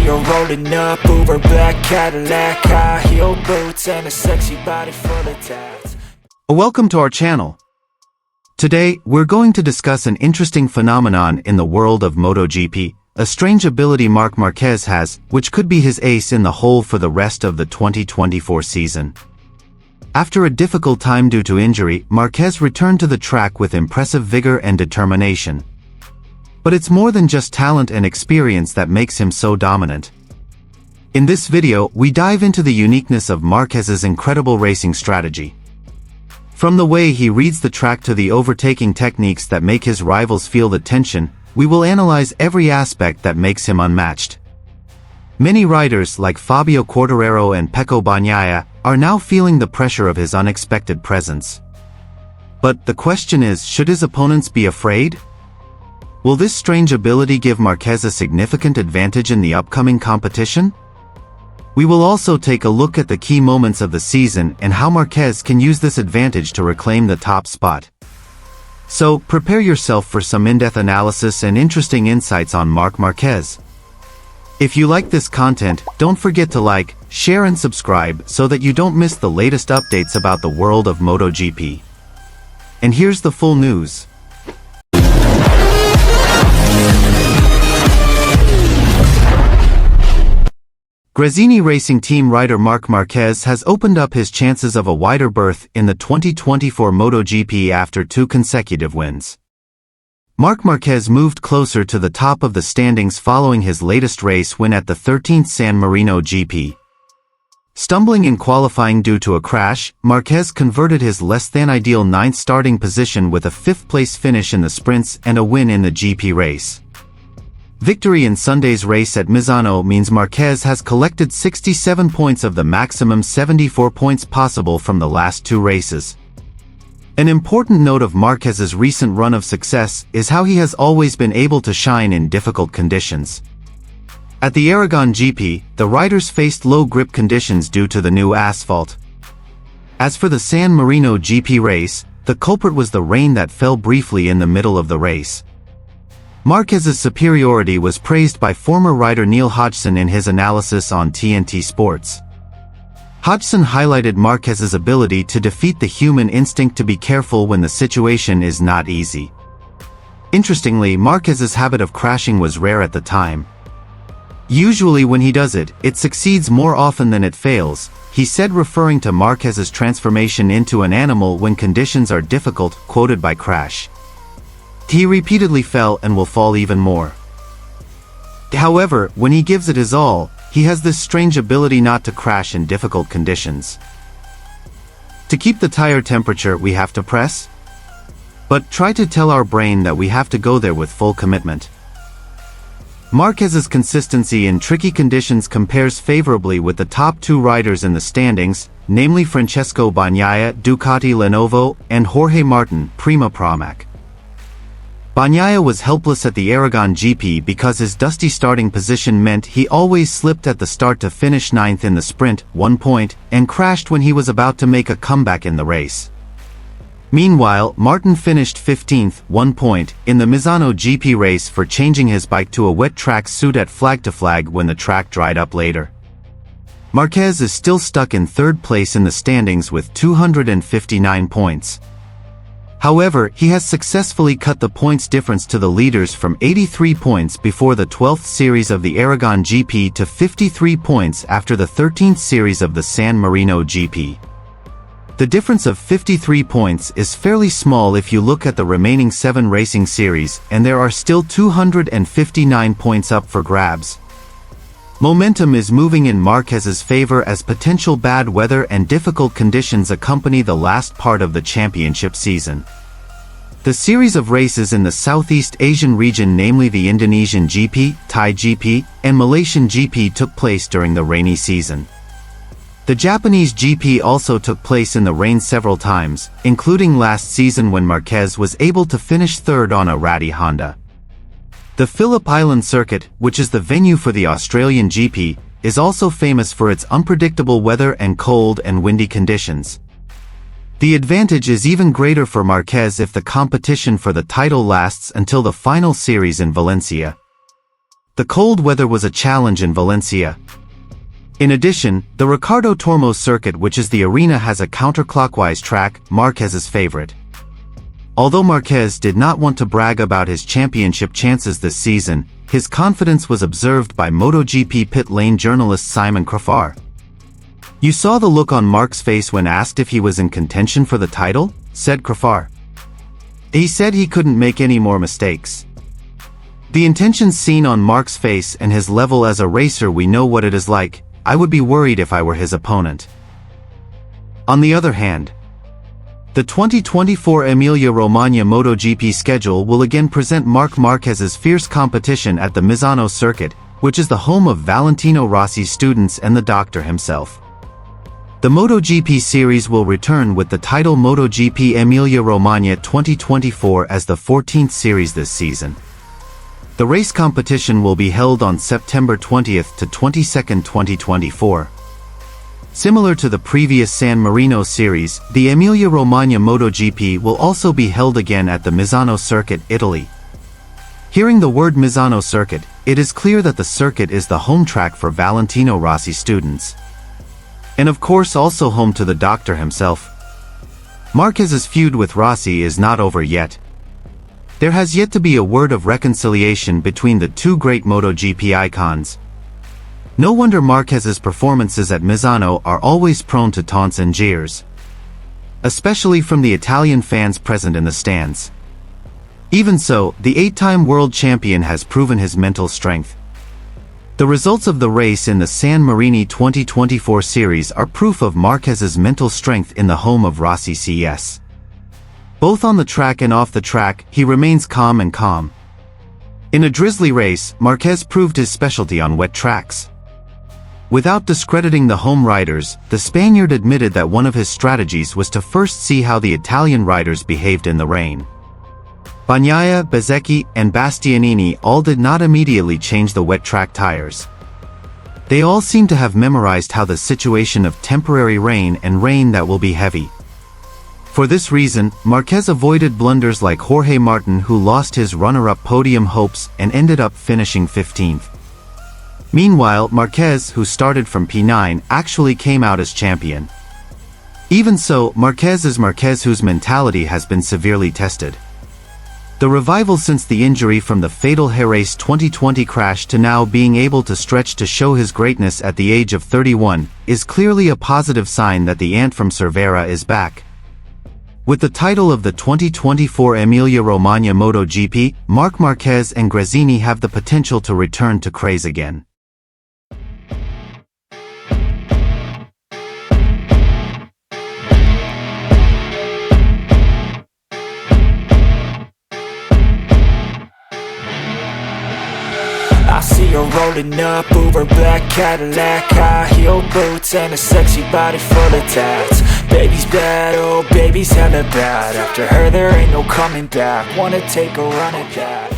You're rolling up, Uber black Cadillac, high heel boots, and a sexy body full of tats. Welcome to our channel. Today, we're going to discuss an interesting phenomenon in the world of MotoGP, a strange ability Marc Marquez has, which could be his ace in the hole for the rest of the 2024 season. After a difficult time due to injury, Marquez returned to the track with impressive vigor and determination. But it's more than just talent and experience that makes him so dominant. In this video, we dive into the uniqueness of Marquez's incredible racing strategy. From the way he reads the track to the overtaking techniques that make his rivals feel the tension, we will analyze every aspect that makes him unmatched. Many riders like Fabio Quartararo and Pecco Bagnaia are now feeling the pressure of his unexpected presence. But the question is, should his opponents be afraid? Will this strange ability give Marquez a significant advantage in the upcoming competition? We will also take a look at the key moments of the season and how Marquez can use this advantage to reclaim the top spot. So, prepare yourself for some in-depth analysis and interesting insights on Marc Marquez. If you like this content, don't forget to like, share and subscribe so that you don't miss the latest updates about the world of MotoGP. And here's the full news. Gresini Racing Team rider Marc Marquez has opened up his chances of a wider berth in the 2024 MotoGP after 2 consecutive wins. Marc Marquez moved closer to the top of the standings following his latest race win at the 13th San Marino GP. Stumbling in qualifying due to a crash, Marquez converted his less-than-ideal 9th starting position with a 5th-place finish in the sprints and a win in the GP race. Victory in Sunday's race at Misano means Marquez has collected 67 points of the maximum 74 points possible from the last 2 races. An important note of Marquez's recent run of success is how he has always been able to shine in difficult conditions. At the Aragon GP, the riders faced low grip conditions due to the new asphalt. As for the San Marino GP race, the culprit was the rain that fell briefly in the middle of the race. Marquez's superiority was praised by former rider Neil Hodgson in his analysis on TNT Sports. Hodgson highlighted Marquez's ability to defeat the human instinct to be careful when the situation is not easy. Interestingly, Marquez's habit of crashing was rare at the time. Usually when he does it, it succeeds more often than it fails, he said, referring to Marquez's transformation into an animal when conditions are difficult, quoted by Crash. He repeatedly fell and will fall even more. However, when he gives it his all, he has this strange ability not to crash in difficult conditions. To keep the tire temperature, we have to press. But try to tell our brain that we have to go there with full commitment. Marquez's consistency in tricky conditions compares favorably with the top 2 riders in the standings, namely Francesco Bagnaia, Ducati Lenovo, and Jorge Martin, Prima Pramac. Bagnaia was helpless at the Aragon GP because his dusty starting position meant he always slipped at the start to finish 9th in the sprint, 1 point, and crashed when he was about to make a comeback in the race. Meanwhile, Martin finished 15th, 1 point, in the Misano GP race for changing his bike to a wet track suit at flag to flag when the track dried up later. Marquez is still stuck in 3rd place in the standings with 259 points. However, he has successfully cut the points difference to the leaders from 83 points before the 12th series of the Aragon GP to 53 points after the 13th series of the San Marino GP. The difference of 53 points is fairly small if you look at the remaining 7 racing series, and there are still 259 points up for grabs. Momentum is moving in Marquez's favor as potential bad weather and difficult conditions accompany the last part of the championship season. The series of races in the Southeast Asian region, namely the Indonesian GP, Thai GP, and Malaysian GP, took place during the rainy season. The Japanese GP also took place in the rain several times, including last season when Marquez was able to finish 3rd on a ratty Honda. The Phillip Island circuit, which is the venue for the Australian GP, is also famous for its unpredictable weather and cold and windy conditions. The advantage is even greater for Marquez if the competition for the title lasts until the final series in Valencia. The cold weather was a challenge in Valencia. In addition, the Ricardo Tormos circuit, which is the arena, has a counterclockwise track, Marquez's favorite. Although Marquez did not want to brag about his championship chances this season, his confidence was observed by MotoGP pit lane journalist Simon Crafar. "You saw the look on Marc's face when asked if he was in contention for the title?" said Crafar. "He said he couldn't make any more mistakes. The intentions seen on Marc's face and his level as a racer, we know what it is like. I would be worried if I were his opponent." On the other hand, the 2024 Emilia Romagna MotoGP schedule will again present Marc Marquez's fierce competition at the Misano circuit, which is the home of Valentino Rossi's students and the doctor himself. The MotoGP series will return with the title MotoGP Emilia Romagna 2024 as the 14th series this season. The race competition will be held on September 20th to 22nd, 2024. Similar to the previous San Marino series, the Emilia Romagna MotoGP will also be held again at the Misano circuit, Italy. Hearing the word Misano circuit, it is clear that the circuit is the home track for Valentino Rossi students. And of course also home to the doctor himself. Marquez's feud with Rossi is not over yet. There has yet to be a word of reconciliation between the two great MotoGP icons. No wonder Marquez's performances at Misano are always prone to taunts and jeers, especially from the Italian fans present in the stands. Even so, the 8-time world champion has proven his mental strength. The results of the race in the San Marino 2024 series are proof of Marquez's mental strength in the home of Rossi CS. Both on the track and off the track, he remains calm. In a drizzly race, Marquez proved his specialty on wet tracks. Without discrediting the home riders, the Spaniard admitted that one of his strategies was to first see how the Italian riders behaved in the rain. Bagnaia, Bezzecchi, and Bastianini all did not immediately change the wet track tires. They all seem to have memorized how the situation of temporary rain and rain that will be heavy. For this reason, Marquez avoided blunders like Jorge Martin, who lost his runner-up podium hopes and ended up finishing 15th. Meanwhile, Marquez, who started from P9, actually came out as champion. Even so, Marquez is Marquez, whose mentality has been severely tested. The revival since the injury from the fatal Jerez 2020 crash to now being able to stretch to show his greatness at the age of 31 is clearly a positive sign that the ant from Cervera is back. With the title of the 2024 Emilia Romagna MotoGP, Marc Marquez and Gresini have the potential to return to craze again. I see her rolling up, Uber black Cadillac, high heel boots and a sexy body full of tats. Baby's bad, oh baby's hella bad. After her there ain't no coming back. Wanna take a run at that.